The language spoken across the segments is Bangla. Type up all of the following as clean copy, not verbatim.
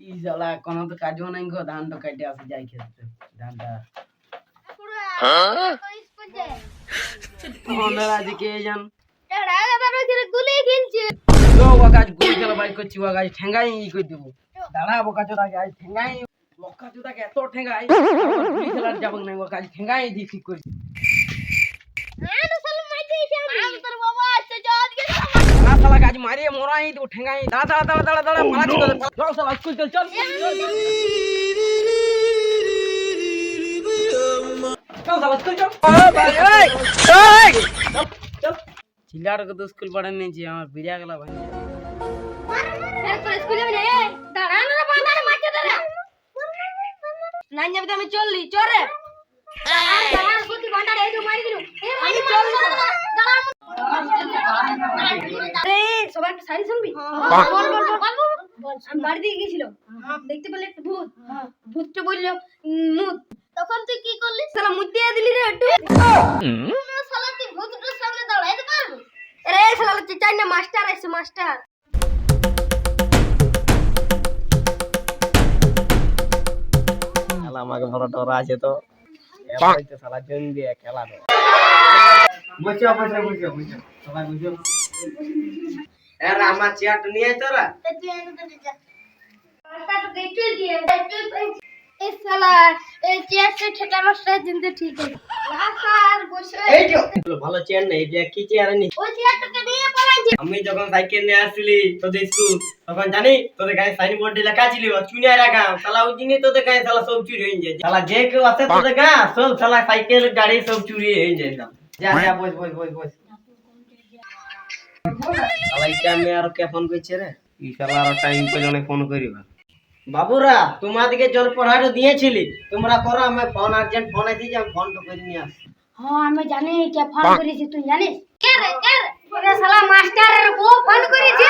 ই শালা কোন তো কাজও নাই গো, ধান তো কাটে আসে যাই খেতে ধানটা ওনার আজকে জান ও গাছ গুলি খেলা বাইক করছি, ও গাছ ঠেঙ্গাই ই করে দেবো। দাঁড়া বোকা চোদা গাছ ঠেঙ্গাই, বোকা চোদাকে এত ঠেঙ্গাই গুলি খেলার যাবো না, ও গাছ ঠেঙ্গাই দিয়ে ঠিক করি। শালা গাছ মারিয়ে মরাই দেবো ঠেঙ্গাই। দাঁড়া দাঁড়া দাঁড়া দাঁড়া দাঁড়া পালাচ্ছি তোদের। চল শালা স্কুল চল চল চল শালা স্কুল চল। ছিলাড়কে তো স্কুল পড়ে নিয়েছি, আমার বিড়িয়া গেলা ভাই। আমি চললি চরে সবাই একটা শাড়ি শুনবি? আমি বাড়ি দিয়ে গেছিল, দেখতে পেলে একটা ভূত। ভূতটা বললো মুত। তখন তুই কি করলি? শালা মুত দিয়ে দিলি রে একটু। শালা তুই ভূতটার সামনে দাঁড়াইতে পারবি? রে শালা চাই না, মাস্টার আছে মাস্টার। আমাকে বড় ডরা আছে তো শালা জন দিয়ে খেলা তো বসে বসে বসে বসে সবাই বসে। আমার চেয়ারটা নিয়ে আয় তোরা। ভালো চেয়ার নেই, কি চেয়ার নি? আমি যখন সাইকেল নিয়ে আসছিলি তোদের স্কুল, তখন জানি তোদের গায়ে সাইন বোর্ডে লেখা ছিল চুনিয়া রাখা। শালা ওই জিনিস তোদের গায়ে শালা সব চুরি হয়ে যায়। শালা যে কেউ আসে তোদের গা সব শালা সাইকেল গাড়ি সব চুরি হয়ে যায়। যা যা বস বস বস বস। শালা এটা আমি আর কে ফোন করছে রে? ই শালা আর টাইম পেলে অনেক ফোন করিবা। বাবুরা তোমাদেরকে জল পড়ানো দিয়েছিলি, তোমরা করো। আমি ফোন আর্জেন্ট ফোন আছে, আমি ফোন তো করে নিয়ে আসি। হ্যাঁ আমি জানি কে ফোন করেছে, তুই জানিস? কে রে কে রে? ওরে শালা মাস্টারের বউ ফোন করেছে।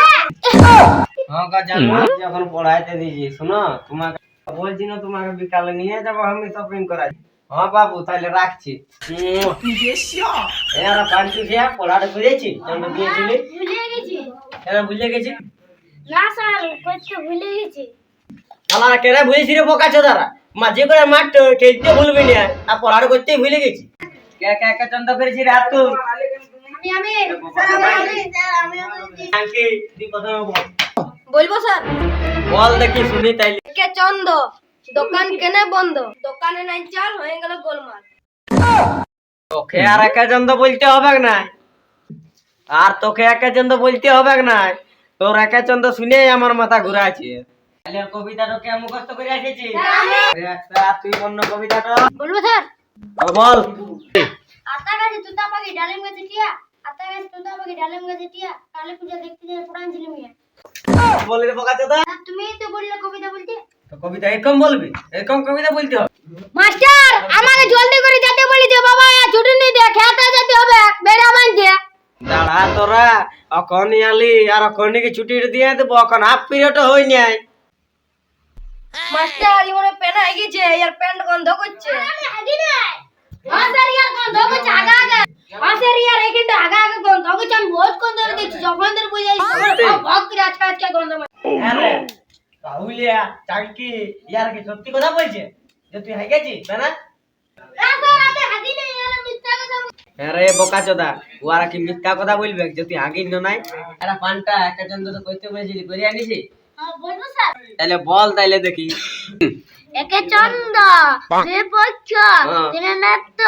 হ্যাঁ কা জানো, যখন পড়াইতে দিয়েছি শোনো, তোমাকে বলছি না তোমাকে বিকালে নিয়ে যাব আমি শপিং করাই। হ্যাঁ বাবু তাহলে রাখছি। এরা পাঁচটি খেয়া পড়াটা করেছি চন্দ্র দিয়েছিলি। ভুলে গেছি। এরা ভুলে গেছি? না স্যার কইতে ভুলে গেছি। শালা কেরা ভুলেছি রে বোকা চোদারা? মাঝে করে মারতো খেলতে ভুলবি না, আর পড়াটা করতেই ভুলে গেছি। কে কে কে চন্দ্র করেছি রে হাত তুল। আমি স্যার আমি আঙ্কি তুই কথা বল। বলবো স্যার? বল দেখি শুনি তাইলে। কে চন্দ দোকান কেনে বন্ধ, দোকানে নাই চাল হয়ে গেল গোলমাল। তোকে আর একা চন্দ্র বলতে হবে না, আর তোকে একা চন্দ্র বলতে হবে না। তোর একা চন্দ্র শুনে আমার মাথা ঘুরাচ্ছে। তাহলে কবিতাটা কে মুখস্থ করে এসেছি? তুই অন্য কবিতাটা বলবো স্যার? বল। আতা গাছে তুতা পাখি ডালিম গাছে টিয়া, আতা গাছে তুতা পাখি ডালিম গাছে টিয়া, কালী পূজা দেখতে যায় পুরান ছিল মিয়া। বলি রে বোকা চোদা। তুমি তো বললে কবিতা বলতে। তো কবিতা এরকম বলবি, এরকম কবিতা বলতে হবে। মাস্টার আমাকে জলদি করে যেতে বলি দে বাবা, ছুটি নিয়ে দে, খেতে যেতে হবে বেড়া মানতে। দাঁড়া তোরা, এখন আলি আর এখন কি ছুটি দিয়ে দেবো? এখন হাফ পিরিয়ড হই নাই। মাস্টার ইমনে পেন হয়ে গেছে, এর প্যান্ট গন্ধ করছে। হ্যাঁ স্যার ইয়ার গন্ধ করছে আগা আগা। হ্যাঁ স্যার ইয়ার এইখানটা আগা আগা গন্ধ করছে, আমি বহুত গন্ধ দেখছি। যখন তোর বুঝাই ভক করে আজকে আজকে গন্ধ মার। আরে রাহুলিয়া চাঙ্কি ইয়ার কি সত্যি কথা বলছে যে তুই হাই গেছিস না? না স্যার আমি হাগি নাই, ইয়ার মিথ্যা কথা। আরে বোকা চোদা, ওরা কি মিথ্যা কথা বলবে যে তুই হাগিস না? নাই এরা পানটা একটা জন্য তো কইতে বলেছিলি, করে আনিছি। হ্যাঁ বলবো স্যার? তাহলে বল তাইলে দেখি। একে চন্দ, দুই পক্ষ, তিনে নেত্র,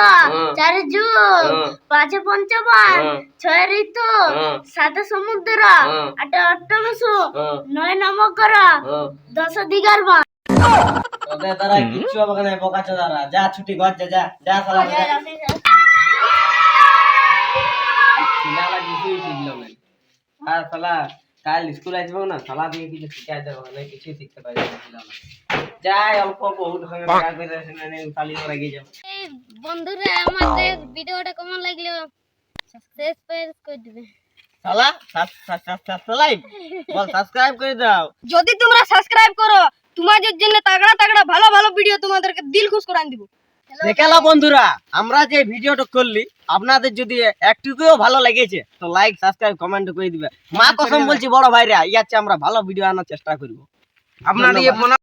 চারে যুগ, পাঁচে পঞ্চবান, ছয় ঋতু, সাতে সমুদ্র, আটে অষ্টমসু, নয় নমকর, দশ দিগার বান। তোদের তারা কিচ্ছু হবে না বোকা চোদারা। যা ছুটি ঘর যা যা যা শালা। কিছুই শিখলো না। আর শালা কাল স্কুল আসবো না, শালা দিয়ে কিছু শিখা যাবে না, কিছুই শিখতে পারবে না। যাই অল্প বহুত সঙ্গে দেখা করে তালি করে গিয়ে যাবো। বন্ধুরা আমাদের ভিডিওটা কেমন লাগলো সাবস্ক্রাইব করে দিবে। শালা সাবস্ক্রাইব বল, সাবস্ক্রাইব করে দাও। যদি তোমরা সাবস্ক্রাইব করো তোমাদের জন্য তাগড়া তাগড়া ভালো ভালো ভিডিও তোমাদেরকে দিল খুশ করে দিব। দেখালা বন্ধুরা, আমরা যে ভিডিওটা করলি আপনাদের যদি একটুকুও ভালো লেগেছে তো লাইক সাবস্ক্রাইব কমেন্ট করে দিবে। মা কসম বলছি বড় ভাইরা, ইয়াচ্ছে আমরা ভালো ভিডিও আনার চেষ্টা করব। আপনার ধন্যবাদ।